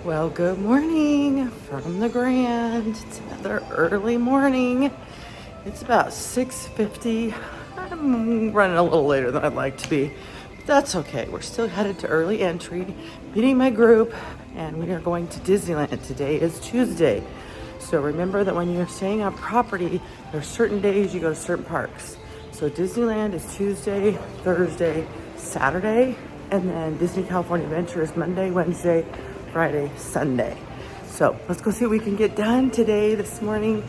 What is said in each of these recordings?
Well, good morning from the Grand. It's another early morning. It's about 6:50. I'm running a little later than I'd like to be. But that's okay. We're still headed to early entry, meeting my group, and we are going to Disneyland. Today is Tuesday. So remember that when you're staying on property, there are certain days you go to certain parks. So Disneyland is Tuesday, Thursday, Saturday, and then Disney California Adventure is Monday, Wednesday, Friday, Sunday. So let's go see what we can get done today, this morning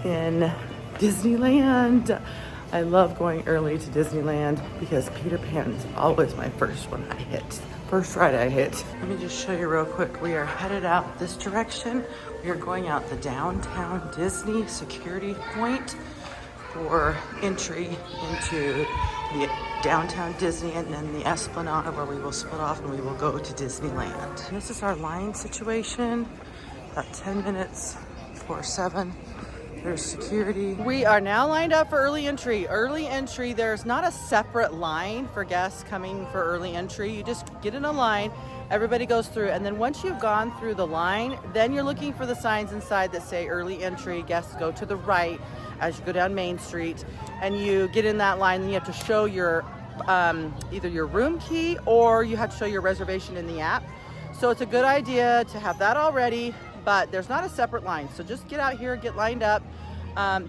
in Disneyland. I love going early to Disneyland because Peter Pan is always my first one I hit. First ride I hit. Let me just show you real quick. We are headed out this direction. We are going out the downtown Disney security point for entry into the downtown Disney and then the Esplanade, where we will split off and we will go to Disneyland. And this is our line situation. About 10 minutes before 7. There's security. We are now lined up for early entry. Early entry, there's not a separate line for guests coming for early entry. You just get in a line, everybody goes through, and then once you've gone through the line, then you're looking for the signs inside that say early entry. Guests go to the right as you go down Main Street, and you get in that line, and you have to show your either your room key or you have to show your reservation in the app. So it's a good idea to have that all ready, but there's not a separate line. So just get out here, get lined up.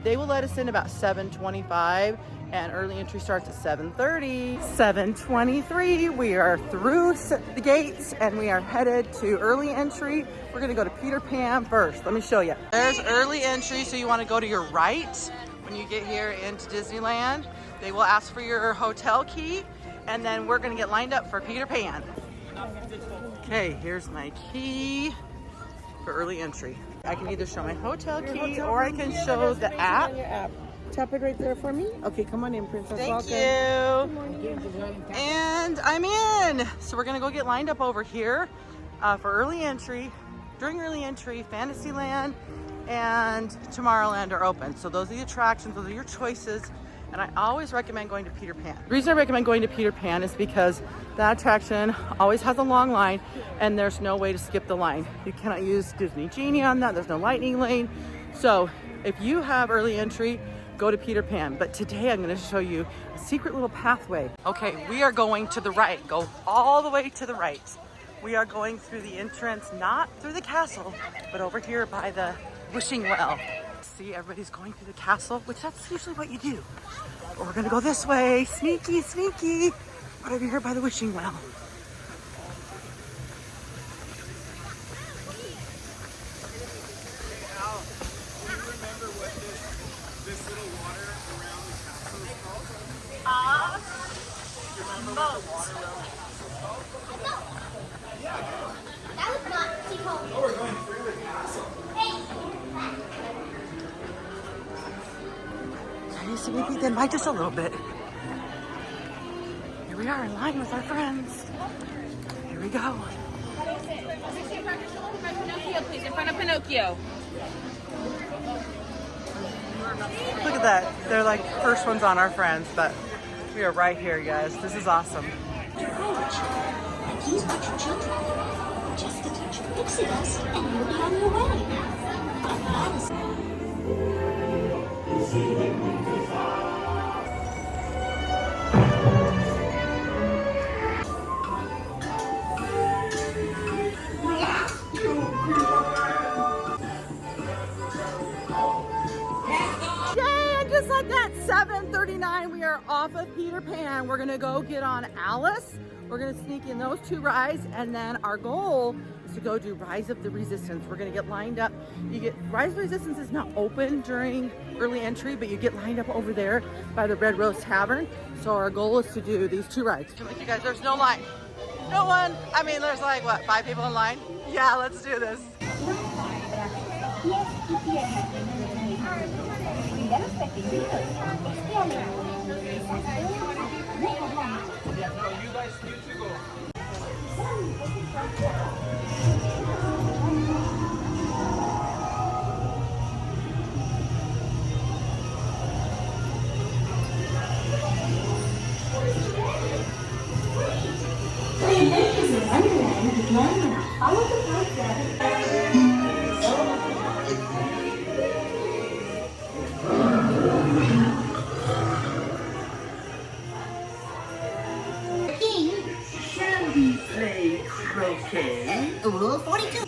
They will let us in about 7:25, and early entry starts at 7:30. 7:23, we are through the gates and we are headed to early entry. We're gonna go to Peter Pan first. Let me show you. There's early entry, so you wanna go to your right when you get here into Disneyland. They will ask for your hotel key, and then we're gonna get lined up for Peter Pan. Okay, here's my key for early entry. I can either show my hotel key or I can show the app. Tap it right there for me. Okay, come on in, Princess. Thank you. And I'm in. So we're gonna go get lined up over here for early entry. During early entry, Fantasyland and Tomorrowland are open. So those are the attractions, those are your choices. And I always recommend going to Peter Pan. The reason I recommend going to Peter Pan is because that attraction always has a long line and there's no way to skip the line. You cannot use Disney Genie on that. There's no lightning lane. So if you have early entry, go to Peter Pan. But today I'm gonna show you a secret little pathway. Okay, we are going to the right. Go all the way to the right. We are going through the entrance, not through the castle, but over here by the wishing well. See, everybody's going through the castle, which that's usually what you do. But we're gonna go this way. Sneaky, sneaky. Right over here by the wishing well. Maybe then by just a little bit. Here we are in line with our friends. Here we go. Pinocchio, please, in front of Pinocchio. Look at that. They're like first ones on our friends, but we are right here, guys. This is awesome. Please watch your children. Just a touch of pixie dust and you'll be on your way. Just like that, 7:39, we are off of Peter Pan. We're gonna go get on Alice. We're gonna sneak in those two rides, and then our goal is to go do Rise of the Resistance. We're gonna get lined up. Rise of the Resistance is not open during early entry, but you get lined up over there by the Red Rose Tavern. So our goal is to do these two rides. Like you guys, there's no line. No one. I mean, there's like, what, 5 people in line? Yeah, let's do this. Adventures in Wonderland begin when I follow the park rabbit Shall we play croquet? Rule 42.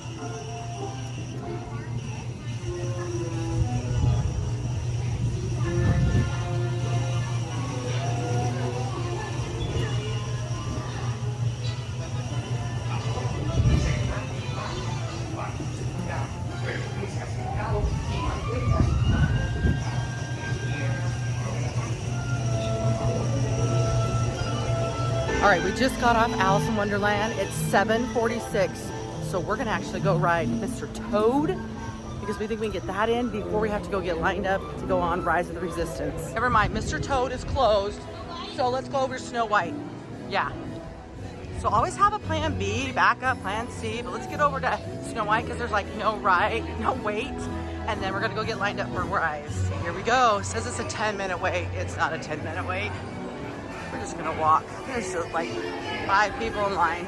All right, we just got off Alice in Wonderland. It's 7:46, so we're gonna actually go ride Mr. Toad because we think we can get that in before we have to go get lined up to go on Rise of the Resistance. Never mind, Mr. Toad is closed, so let's go over Snow White. Yeah. So always have a plan B, backup, plan C, but let's get over to Snow White because there's like no wait, and then we're gonna go get lined up for Rise. Here we go. It says it's a 10-minute wait. It's not a 10-minute wait. We're just gonna walk. There's just like 5 people in line.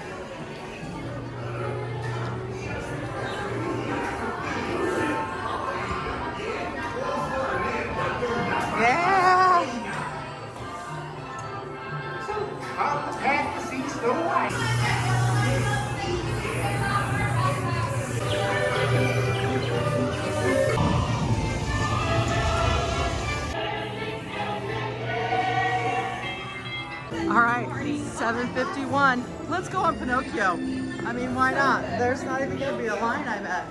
Yeah! So come back to see Snow White. All right, 7:51. Let's go on Pinocchio. I mean, why not? There's not even gonna be a line, I bet.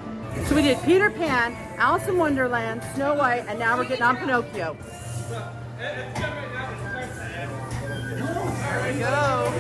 So we did Peter Pan, Alice in Wonderland, Snow White, and now we're getting on Pinocchio. There we go.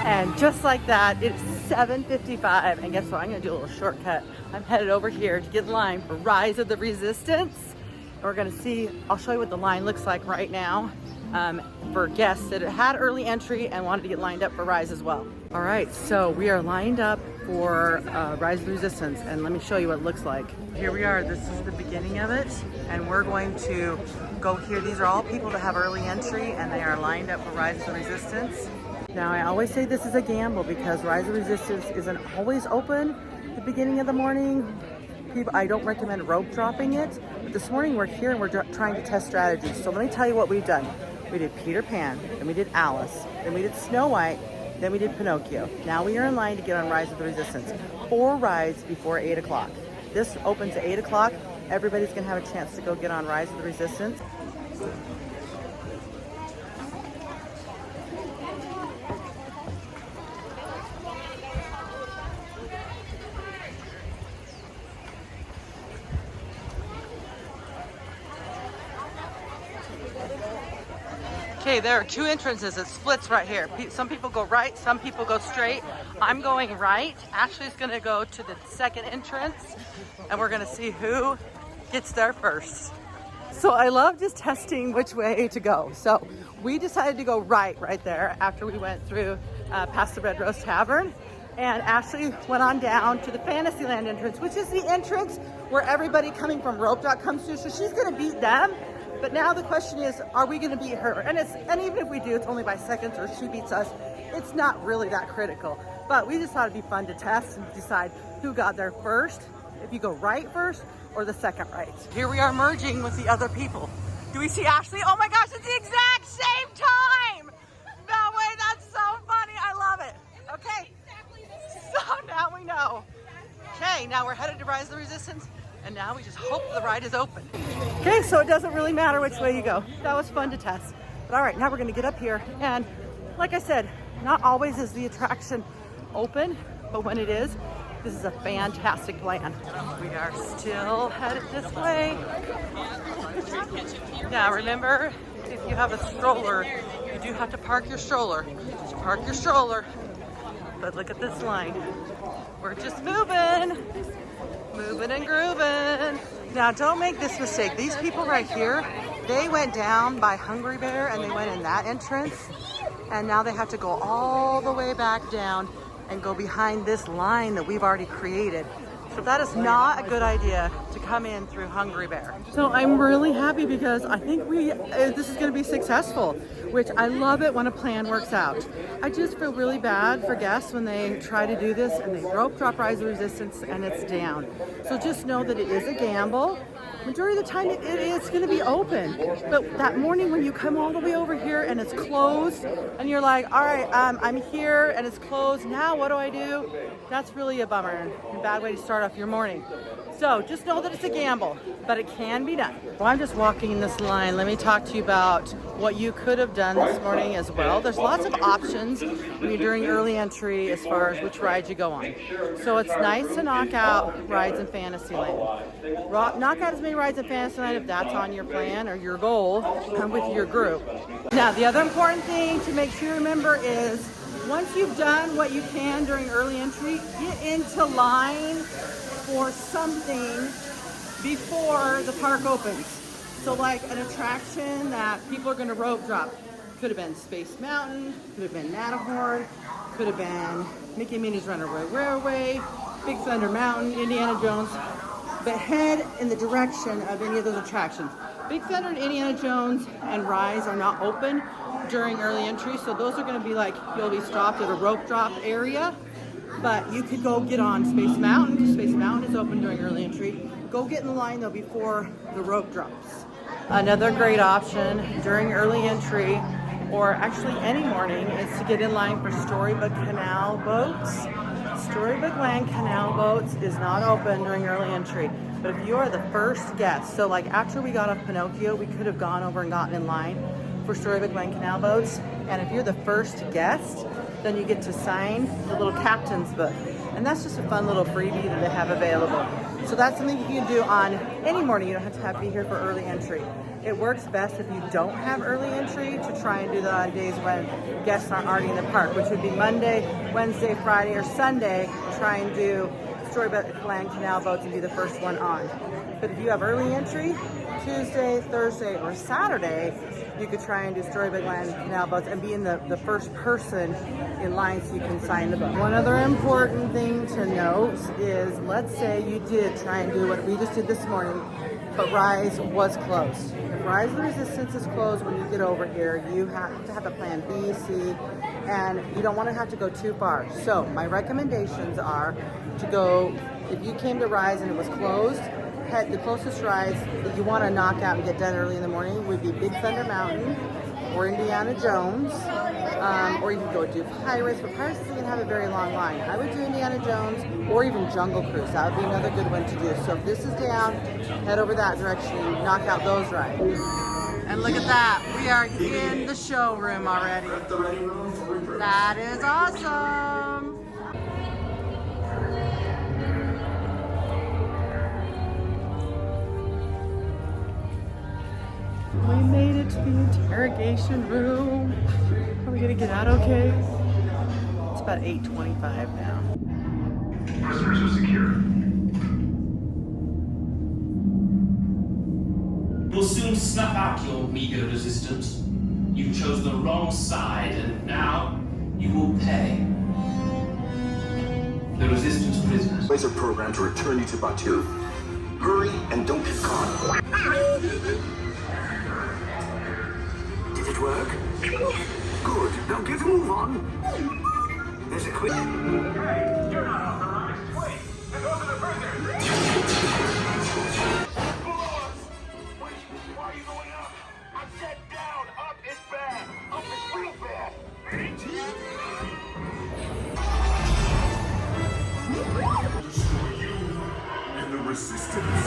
And just like that, it's 7:55. And guess what? I'm gonna do a little shortcut. I'm headed over here to get in line for Rise of the Resistance. And we're gonna see, I'll show you what the line looks like right now for guests that had early entry and wanted to get lined up for Rise as well. All right, so we are lined up for Rise of the Resistance, and let me show you what it looks like. Here we are, this is the beginning of it, and we're going to go here. These are all people that have early entry, and they are lined up for Rise of the Resistance. Now, I always say this is a gamble because Rise of Resistance isn't always open at the beginning of the morning. I don't recommend rope dropping it, but this morning we're here and we're trying to test strategies. So let me tell you what we've done. We did Peter Pan, then we did Alice, then we did Snow White, then we did Pinocchio. Now we are in line to get on Rise of the Resistance. 4 rides before 8 o'clock. This opens at 8 o'clock. Everybody's gonna have a chance to go get on Rise of the Resistance. Okay, there are 2 entrances. It splits right here. Some people go right, some people go straight. I'm going right. Ashley's gonna go to the second entrance and we're gonna see who gets there first. So I love just testing which way to go. So we decided to go right there after we went through past the Red Rose Tavern. And Ashley went on down to the Fantasyland entrance, which is the entrance where everybody coming from Rope Dock comes to. So she's gonna beat them. But now the question is, are we going to beat her? And even if we do, it's only by seconds or she beats us. It's not really that critical. But we just thought it'd be fun to test and decide who got there first. If you go right first or the second right. Here we are merging with the other people. Do we see Ashley? Oh my gosh, it's the exact same time! No way, that's so funny. I love it. Okay, so now we know. Okay, now we're headed to Rise of the Resistance. And now we just hope the ride is open. Okay, so it doesn't really matter which way you go. That was fun to test. But all right, now we're gonna get up here. And like I said, not always is the attraction open, but when it is, this is a fantastic plan. We are still headed this way. Now remember, if you have a stroller, you do have to park your stroller. Just park your stroller. But look at this line. We're just moving and grooving. Now, don't make this mistake. These people right here, they went down by Hungry Bear and they went in that entrance. And now they have to go all the way back down and go behind this line that we've already created. So that is not a good idea to come in through Hungry Bear. So I'm really happy because I think this is going to be successful, which I love it when a plan works out. I just feel really bad for guests when they try to do this and they rope drop rise of resistance and it's down. So just know that it is a gamble. Majority of the time it's going to be open, but that morning when you come all the way over here and it's closed and you're like, all right, I'm here and it's closed, now what do I do? That's really a bummer and a bad way to start off your morning. So just know that it's a gamble, but it can be done. Well, I'm just walking this line. Let me talk to you about what you could have done this morning as well. There's lots of options when you're doing early entry as far as which rides you go on. So it's nice to knock out rides in Fantasyland. Knock out as many rides in Fantasyland if that's on your plan or your goal with your group. Now, the other important thing to make sure you remember is once you've done what you can during early entry, get into line for something before the park opens. So like an attraction that people are going to rope drop. Could have been Space Mountain, could have been Matterhorn, could have been Mickey and Minnie's Runaway Railway, Big Thunder Mountain, Indiana Jones. But head in the direction of any of those attractions. Big Thunder and Indiana Jones and Rise are not open during early entry, so those are going to be like, you'll be stopped at a rope drop area. But you could go get on Space Mountain, because Space Mountain is open during early entry. Go get in the line though before the rope drops. Another great option during early entry, or actually any morning, is to get in line for Storybook Canal boats. Storybook Land Canal boats is not open during early entry. But if you are the first guest, so like after we got off Pinocchio, we could have gone over and gotten in line for Storybook Land Canal boats. And if you're the first guest, then you get to sign the little captain's book. And that's just a fun little freebie that they have available. So that's something you can do on any morning. You don't have to be here for early entry. It works best if you don't have early entry to try and do that on days when guests aren't already in the park, which would be Monday, Wednesday, Friday, or Sunday. Try and do Storybook Land Canal boats and be the first one on. But if you have early entry, Tuesday, Thursday, or Saturday, you could try and do Storybook Land Canal boats and be in the first person in line so you can sign the book. One other important thing to note is, let's say you did try and do what we just did this morning, but Rise was closed. If Rise of the Resistance is closed when you get over here, you have to have a plan B, C, and you don't want to have to go too far. So my recommendations are to go, if you came to Rise and it was closed, the closest rides that you want to knock out and get done early in the morning would be Big Thunder Mountain or Indiana Jones, or you can go do Pirates, but Pirates isn't going to have a very long line. I would do Indiana Jones or even Jungle Cruise. That would be another good one to do. So if this is down, head over that direction and knock out those rides. And look at that, we are in the showroom already. That is awesome. We made it to the interrogation room. Are we gonna get out okay? It's about 8:25 now. Prisoners are secure. We'll soon snuff out your meager resistance. You chose the wrong side, and now you will pay. The resistance prisoners. Laser program to return you to Batu. Hurry and don't get caught. Did it work? Good. Now get a move on. There's a quick. Hey, you're not authorized. Wait, and those are the prisoners. Below us. Wait, why are you going up? I said down. Up is bad. Up is real bad. Destroy you and the resistance.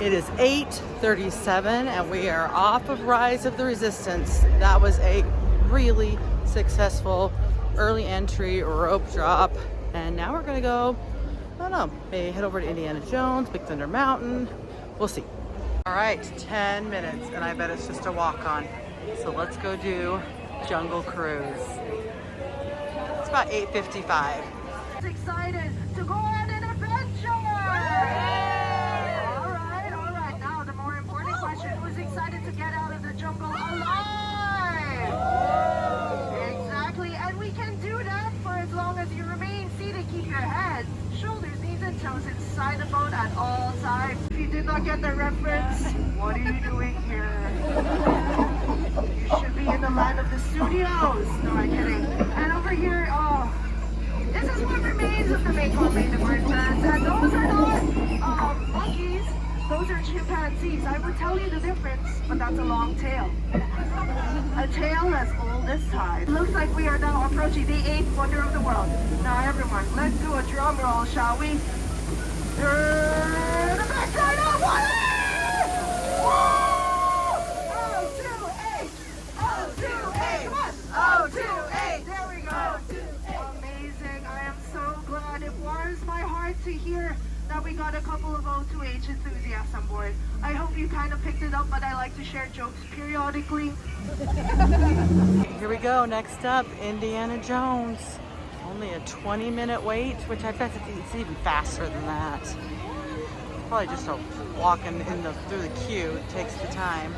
It is 8:37 and we are off of Rise of the Resistance. That was a really successful early entry rope drop. And now we're gonna go, I don't know, maybe head over to Indiana Jones, Big Thunder Mountain. We'll see. All right, 10 minutes and I bet it's just a walk on. So let's go do Jungle Cruise. It's about 8:55. Excited to go on an adventure! inside the boat at all times. If you did not get the reference, what are you doing here? You should be in the land of the studios. No, I'm kidding. And over here, oh, this is what remains of the Mekong Bay, the princess. And those are not monkeys. Those are chimpanzees. I would tell you the difference, but that's a long tail. A tail as old as time. Looks like we are now approaching the 8th wonder of the world. Now everyone, let's do a drum roll, shall we? Turn the backside up, water! Oh, 2-8! Oh, 2-8! Come on! Oh, 2-8! There we go! Amazing. I am so glad. It warms my heart to hear that we got a couple of O2H enthusiasts on board. I hope you kind of picked it up, but I like to share jokes periodically. Here we go. Next up, Indiana Jones. Only a 20-minute wait, which I bet it's even faster than that. Probably just a walking through the queue takes the time.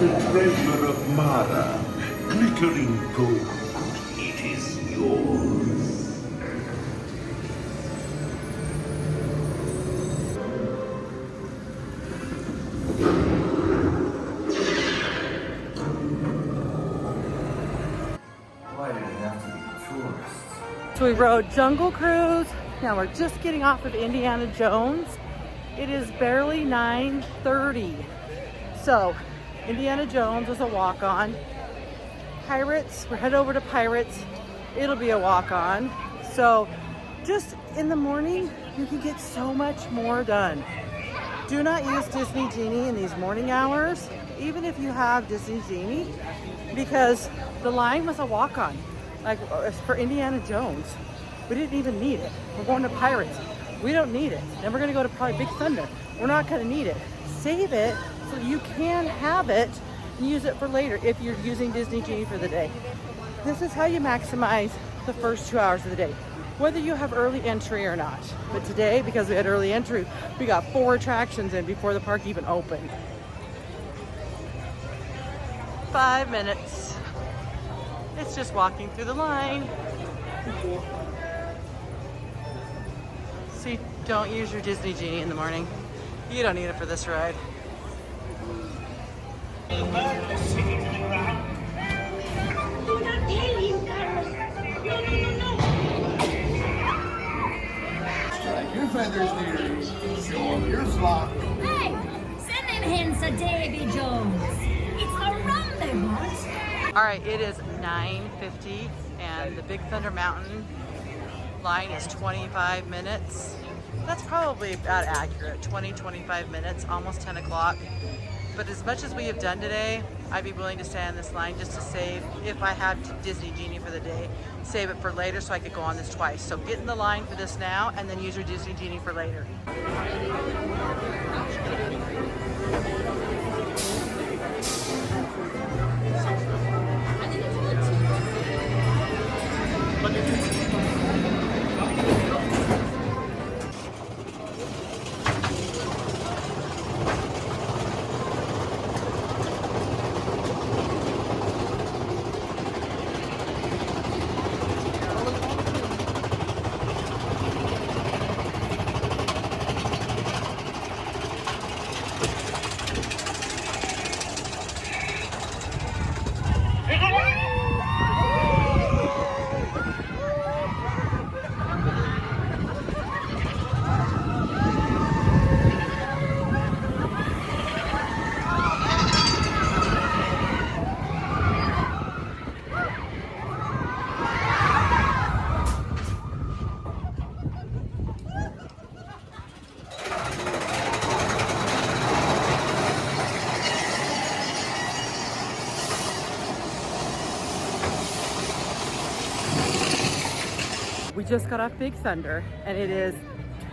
The treasure of Mara, glittering gold. It is yours. Why did it have to be tourists? So we rode Jungle Cruise. Now we're just getting off of Indiana Jones. It is barely 9:30. So Indiana Jones was a walk-on. Pirates, we're headed over to Pirates. It'll be a walk-on. So just in the morning, you can get so much more done. Do not use Disney Genie in these morning hours, even if you have Disney Genie, because the line was a walk-on. Like for Indiana Jones, we didn't even need it. We're going to Pirates. We don't need it. Then we're gonna go to probably Big Thunder. We're not gonna need it. Save it so you can have it and use it for later if you're using Disney Genie for the day. This is how you maximize the first 2 hours of the day, whether you have early entry or not. But today, because we had early entry, we got 4 attractions in before the park even opened. 5 minutes. It's just walking through the line. See, don't use your Disney Genie in the morning. You don't need it for this ride. Your feathers, dear. Show 'em your slot. Hey, send them hens to Davy Jones. It's the rum they want. All right, it is 9:50 and the Big Thunder Mountain line is 25 minutes. That's probably about accurate, 20-25 minutes, almost 10 o'clock. But as much as we have done today, I'd be willing to stand in this line just to save, if I have Disney Genie for the day, save it for later so I could go on this twice. So get in the line for this now and then use your Disney Genie for later. We just got off Big Thunder and it is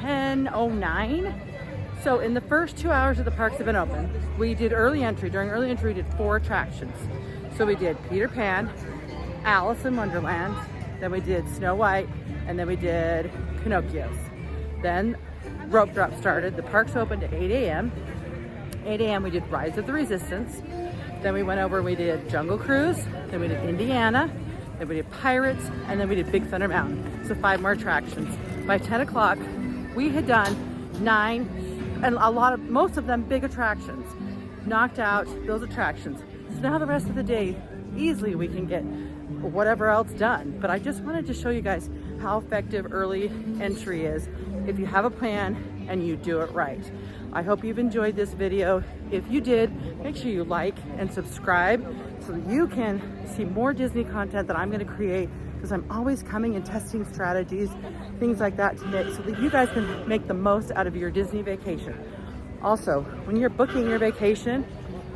10:09. So in the first 2 hours of the parks have been open, we did early entry. During early entry, we did 4 attractions. So we did Peter Pan, Alice in Wonderland, then we did Snow White, and then we did Pinocchio's. Then rope drop started. The park's opened at 8 a.m. 8 a.m. we did Rise of the Resistance. Then we went over and we did Jungle Cruise. Then we did Indiana. Then we did Pirates. And then we did Big Thunder Mountain. So 5 more attractions. By 10 o'clock, we had done 9, and most of them big attractions. Knocked out those attractions. So now the rest of the day, easily we can get whatever else done. But I just wanted to show you guys how effective early entry is if you have a plan and you do it right. I hope you've enjoyed this video. If you did, make sure you like and subscribe so that you can see more Disney content that I'm going to create, because I'm always coming and testing strategies, things like that today, so that you guys can make the most out of your Disney vacation. Also, when you're booking your vacation,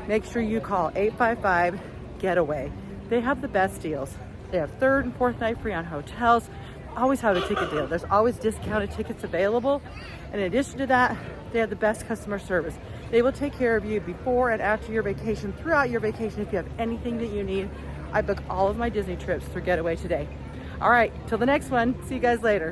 make sure you call 855-GETAWAY. They have the best deals. They have 3rd and 4th night free on hotels. Always have a ticket deal. There's always discounted tickets available. In addition to that, they have the best customer service. They will take care of you before and after your vacation, throughout your vacation. If you have anything that you need, I book all of my Disney trips through Getaway today. All right, till the next one. See you guys later.